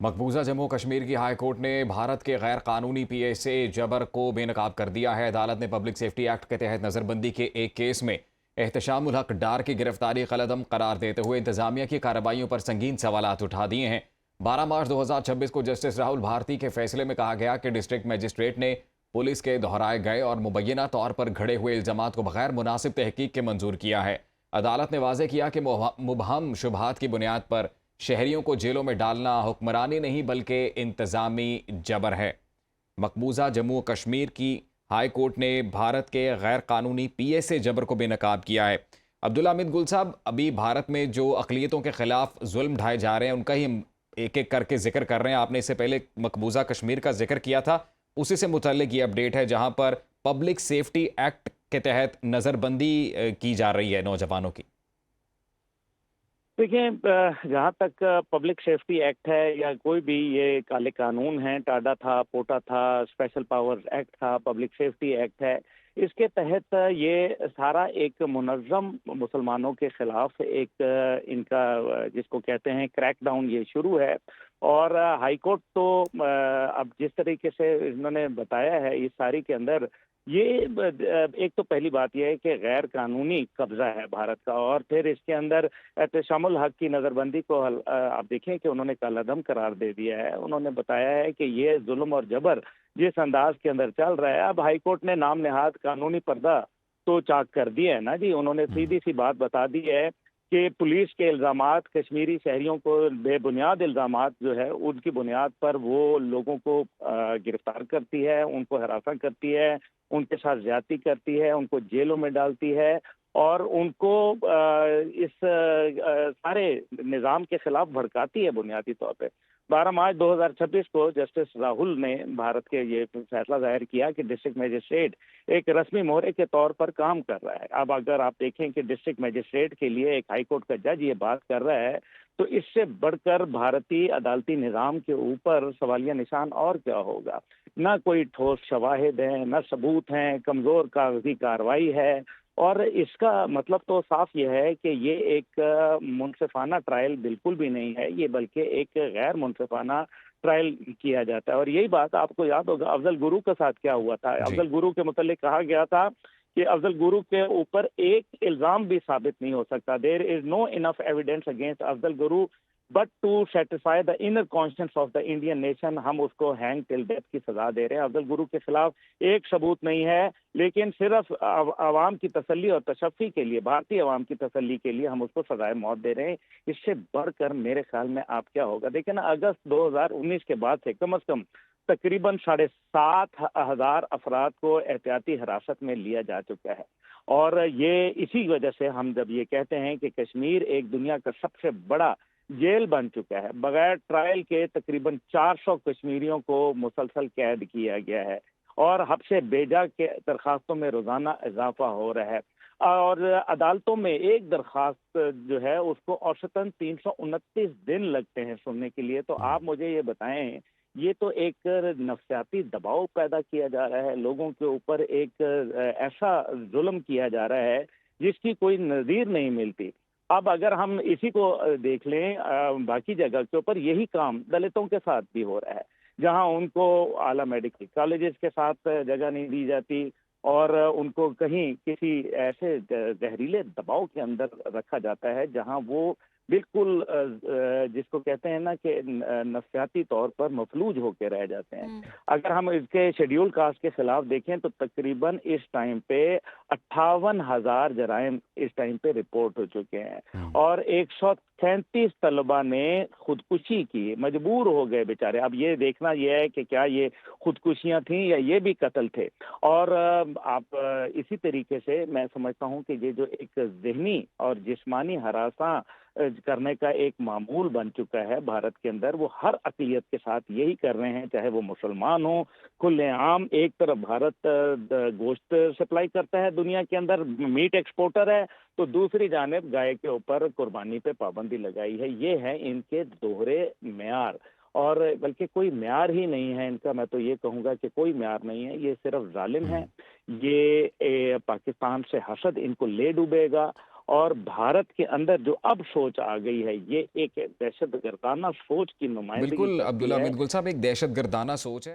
मकबूजा जम्मू कश्मीर की high court ने भारत के गैर कानूनी पीएसए जबर को बेनकाब कर दिया है। अदालत ने पब्लिक सेफ्टी एक्ट के तहत नज़रबंदी के एक केस में एहतशामुल हक डार की गिरफ्तारी कलअदम करार देते हुए इंतजामिया की कार्रवाइयों पर संगीन सवालात उठा दिए हैं। 12 मार्च 2026 को जस्टिस राहुल भारती के फैसले में कहा गया कि डिस्ट्रिक्ट मजिस्ट्रेट ने पुलिस के दोहराए गए और मुबैना तौर पर घड़े हुए इल्जामात को बगैर मुनासिब तहकीक के मंजूर किया है। अदालत ने वाज़ेह किया कि मुबहम शुबहात की बुनियाद पर शहरियों को जेलों में डालना हुक्मरानी नहीं बल्कि इंतज़ामी जबर है। मकबूजा जम्मू कश्मीर की हाई कोर्ट ने भारत के गैर कानूनी पीएसए जबर को बेनकाब किया है। अब्दुल्ला अमित गुल साहब, अभी भारत में जो अक़लियतों के खिलाफ जुल्म ढाए जा रहे हैं उनका ही हम एक एक करके जिक्र कर रहे हैं। आपने इससे पहले मकबूजा कश्मीर का जिक्र किया था, उसी से मुतल्लिक ये अपडेट है जहां पर पब्लिक सेफ्टी एक्ट के तहत नज़रबंदी की जा रही है नौजवानों की। देखिए, जहाँ तक पब्लिक सेफ्टी एक्ट है या कोई भी ये काले कानून है, टाडा था, पोटा था, स्पेशल पावर्स एक्ट था, पब्लिक सेफ्टी एक्ट है, इसके तहत ये सारा एक मुनज़्ज़म मुसलमानों के खिलाफ एक इनका जिसको कहते हैं क्रैकडाउन ये शुरू है। और हाई कोर्ट तो अब जिस तरीके से इन्होंने बताया है इस सारी के अंदर ये एक तो पहली बात यह है कि गैर कानूनी कब्जा है भारत का, और फिर इसके अंदर एहतशामुल हक की नज़रबंदी को आप देखें कि उन्होंने कलअदम करार दे दिया है। उन्होंने बताया है कि ये जुल्म और जबर जिस अंदाज के अंदर चल रहा है, अब हाई कोर्ट ने नाम नेहाद कानूनी पर्दा तो चाक कर दिया है ना जी। उन्होंने सीधी सी बात बता दी है कि पुलिस के इल्ज़ामात कश्मीरी शहरियों को बेबुनियाद इल्ज़ामात जो है उनकी बुनियाद पर वो लोगों को गिरफ्तार करती है, उनको हरासा करती है, उनके साथ ज्यादती करती है, उनको जेलों में डालती है और उनको इस सारे निज़ाम के खिलाफ भड़काती है बुनियादी तौर पे। 12 मार्च 2026 को जस्टिस राहुल ने भारत के ये फैसला जाहिर किया कि डिस्ट्रिक्ट मजिस्ट्रेट एक रस्मी मोहरे के तौर पर काम कर रहा है। अब अगर आप देखें कि डिस्ट्रिक्ट मजिस्ट्रेट के लिए एक हाई कोर्ट का जज ये बात कर रहा है, तो इससे बढ़कर भारतीय अदालती निज़ाम के ऊपर सवालिया निशान और क्या होगा। ना कोई ठोस शवाहिद हैं, ना सबूत हैं, कमज़ोर कागजी कार्रवाई है। और इसका मतलब तो साफ यह है कि ये एक मुनसिफाना ट्रायल बिल्कुल भी नहीं है, ये बल्कि एक गैर मुनसिफाना ट्रायल किया जाता है। और यही बात आपको याद होगा अफजल गुरु के साथ क्या हुआ था। जी। अफजल गुरु के मुतालिक कहा गया था कि अफजल गुरु के ऊपर एक इल्ज़ाम भी साबित नहीं हो सकता। There is no enough evidence against Afzal Guru but to satisfy the inner conscience of the Indian nation. हम उसको हैंग टिल डेथ की सजा दे रहे हैं। अफजल गुरु के खिलाफ एक सबूत नहीं है, लेकिन सिर्फ आवाम की तसल्ली और तशफ़ी के लिए, भारतीय आवाम की तसल्ली के लिए हम उसको सजाए मौत दे रहे हैं। इससे बढ़कर मेरे ख्याल में आप क्या होगा। देखिए ना, अगस्त 2019 के बाद से कम तकरीबन 7,500 अफराद को एहतियाती हिरासत में लिया जा चुका है। और ये इसी वजह से हम जब ये कहते हैं कि कश्मीर एक दुनिया का सबसे बड़ा जेल बन चुका है, बगैर ट्रायल के तकरीबन 400 कश्मीरियों को मुसलसल कैद किया गया है और हब्से बेजा के दरखास्तों में रोजाना इजाफा हो रहा है। और अदालतों में एक दरखास्त जो है उसको औसतन 329 दिन लगते हैं सुनने के लिए। तो आप मुझे ये बताएं, ये तो एक नफसियाती दबाव पैदा किया जा रहा है, लोगों के ऊपर एक ऐसा जुल्म किया जा रहा है जिसकी कोई नज़ीर नहीं मिलती। अब अगर हम इसी को देख लें, बाकी जगह के ऊपर यही काम दलितों के साथ भी हो रहा है, जहां उनको आला मेडिकल कॉलेजेस के साथ जगह नहीं दी जाती और उनको कहीं किसी ऐसे जहरीले दबाव के अंदर रखा जाता है जहां वो बिल्कुल जिसको कहते हैं ना कि नफसियाती तौर पर मफलूज होकर रह जाते हैं। अगर हम इसके शेड्यूल कास्ट के खिलाफ देखें तो तकरीबन इस टाइम पे 58,000 जराइम इस टाइम पे रिपोर्ट हो चुके हैं और 133 तलबा ने खुदकुशी की, मजबूर हो गए बेचारे। अब ये देखना यह है कि क्या ये खुदकुशियां थी या ये भी कत्ल थे। और आप इसी तरीके से मैं समझता हूं कि ये जो एक ज़हनी और जिस्मानी हरासा करने का एक मामूल बन चुका है भारत के अंदर, वो हर अक़लियत के साथ यही कर रहे हैं, चाहे वो मुसलमान हो। खुलेआम एक तरफ भारत गोश्त सप्लाई करता है दुनिया के अंदर, मीट एक्सपोर्टर है, तो दूसरी जानिब गाय के ऊपर कुर्बानी पे पाबंदी लगाई है। ये है इनके दोहरे मेयार, और बल्कि कोई म्यार ही नहीं है इनका। मैं तो ये कहूँगा कि कोई म्यार नहीं है, ये सिर्फ जालिम है। ये पाकिस्तान से हसद इनको ले डूबेगा اور بھارت کے اندر جو اب سوچ آ گئی ہے یہ ایک دہشت گردانہ سوچ کی نمائندگی بالکل کرتی عبداللہ ہے. حمید گل صاحب، ایک دہشت گردانہ سوچ ہے.